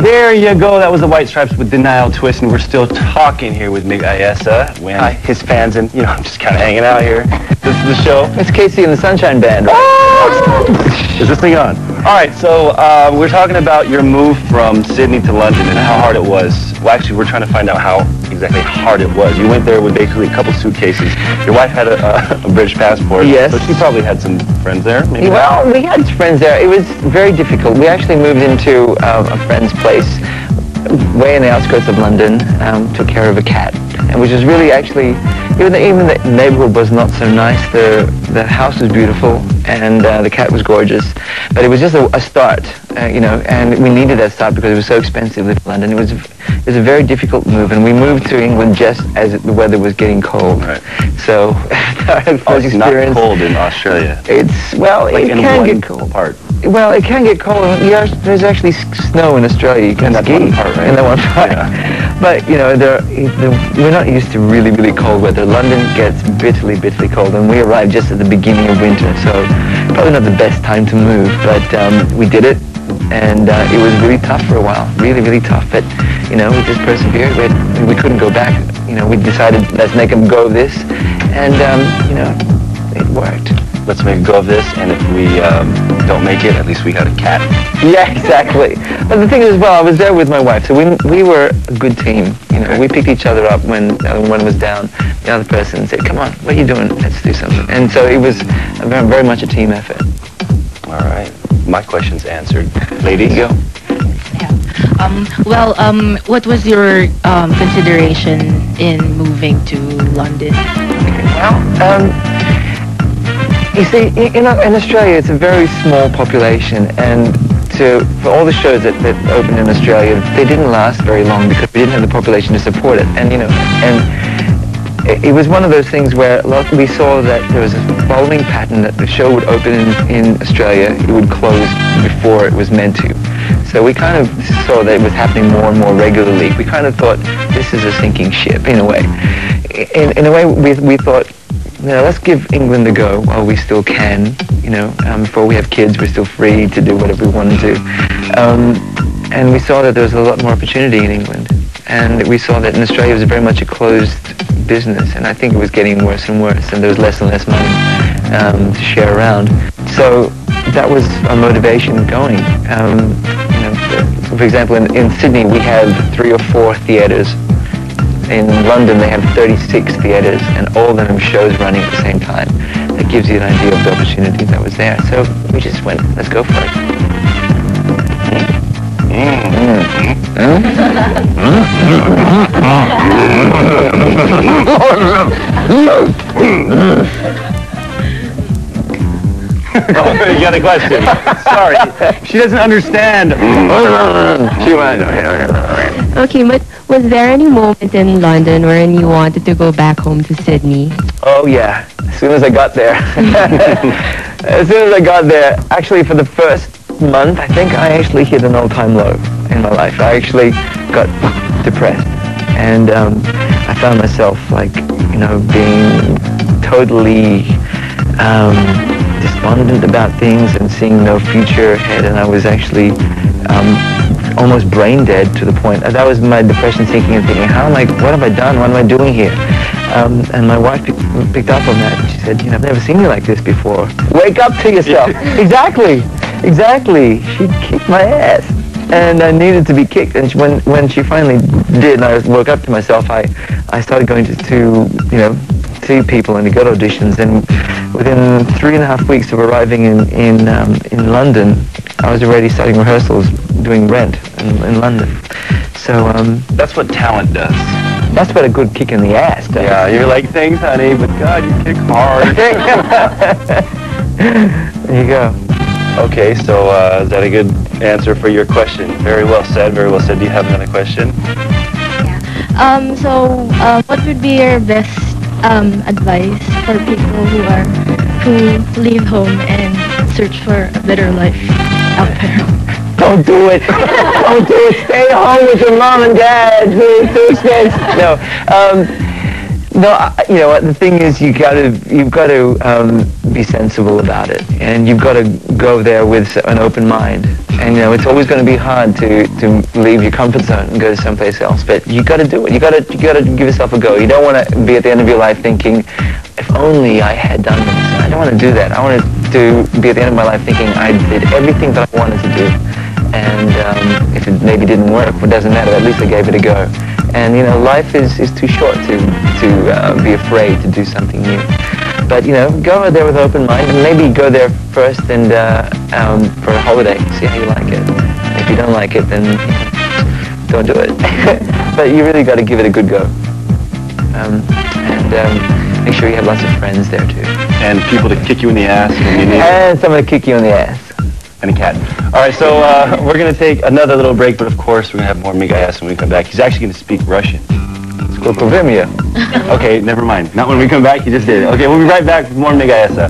There you go. That was the White Stripes with Denial Twist, and we're still talking here with MiG Ayesa. When his fans, and I'm just kind of hanging out here. This is the show. It's Casey and the Sunshine Band, right? Oh! Is this thing on? All right, so we're talking about your move from Sydney to London and how hard it was. Well, actually, we're trying to find out how exactly hard it was. You went there with basically a couple suitcases. Your wife had a British passport. Yes. So she probably had some friends there, maybe? Well, we had friends there. It was very difficult. We actually moved into a friend's place way in the outskirts of London, took care of a cat, and which was really actually, even the neighborhood was not so nice. The house was beautiful, and the cat was gorgeous, but it was just a start, and we needed that start because it was so expensive living in London. It was a very difficult move, and we moved to England just as the weather was getting cold. Right. So our first it's experience. Not cold in Australia. It's like it can get cold. Part. Well, it can get cold. Yeah, there's actually snow in Australia. You can ski one part, right? in that one part. Yeah. But we're not used to really, really cold weather. London gets bitterly, bitterly cold, and we arrived just at the beginning of winter, so probably not the best time to move. But we did it, and it was really tough for a while, really, really tough. But we just persevered. We couldn't go back. We decided let's make a go of this, and it worked. Let's make a go of this, and if we don't make it, at least we got a cat. Yeah, exactly. But the thing is, well, I was there with my wife, so we were a good team. We picked each other up when one was down. The other person said, "Come on, what are you doing? Let's do something." And so it was very much a team effort. All right. My question's answered. Ladies, go. Yeah. What was your consideration in moving to London? Well, you see, in Australia, it's a very small population, and for all the shows that opened in Australia, they didn't last very long because we didn't have the population to support it. And it was one of those things where we saw that there was a following pattern that the show would open in Australia, it would close before it was meant to. So we kind of saw that it was happening more and more regularly. We kind of thought, this is a sinking ship, in a way. In a way, we thought, let's give England a go while we still can. Before we have kids, we're still free to do whatever we want to do. And we saw that there was a lot more opportunity in England. And we saw that in Australia it was very much a closed business, and I think it was getting worse and worse, and there was less and less money to share around. So that was our motivation going. For example, in Sydney we have 3 or 4 theatres. In London they have 36 theatres, and all of them have shows running at the same time. That gives you an idea of the opportunity that was there. So we just went, let's go for it. Oh, you got a question. Sorry. She doesn't understand. She went. Okay, but was there any moment in London wherein you wanted to go back home to Sydney? Oh yeah, as soon as I got there. As soon as I got there, actually for the first month, I think I actually hit an all-time low in my life. I actually got depressed, and I found myself being totally despondent about things and seeing no future ahead, and I was actually almost brain dead to the point. That was my depression sinking and thinking, what have I done? What am I doing here? And my wife picked up on that, and she said, I've never seen you like this before. Wake up to yourself. Exactly. She kicked my ass, and I needed to be kicked. And when she finally did, and I woke up to myself, I started going to see people and to go to auditions. And within 3.5 weeks of arriving in London, I was already starting rehearsals doing Rent in London. So that's what talent does. That's what a good kick in the ass does. Yeah, you're like, thanks, honey, but God, you kick hard. There you go. Okay, so is that a good answer for your question? Very well said, very well said. Do you have another question? Yeah. What would be your best advice for people who leave home and search for a better life out there? Don't do it. Don't do it. Stay home with your mom and dad. It's too expensive. No, the thing is, you've got to be sensible about it, and you've got to go there with an open mind. And you know, it's always going to be hard to leave your comfort zone and go to someplace else. But you got to do it. You got to give yourself a go. You don't want to be at the end of your life thinking, if only I had done this. I don't want to do that. I want to be at the end of my life thinking I did everything that I wanted to do. And if it maybe didn't work, it doesn't matter. At least I gave it a go. And you know, life is too short to be afraid to do something new. But you know, go there with an open mind, and maybe go there first and for a holiday, see how you like it. If you don't like it, then you know, don't do it. But you really got to give it a good go, and make sure you have lots of friends there too. And people to kick you in the ass when you need it. And someone to kick you in the ass. And a cat. All right, so we're going to take another little break, but of course we're going to have more MiG Ayesa when we come back. He's actually going to speak Russian. Okay, never mind. Not when we come back, he just did it. Okay, we'll be right back with more MiG Ayesa.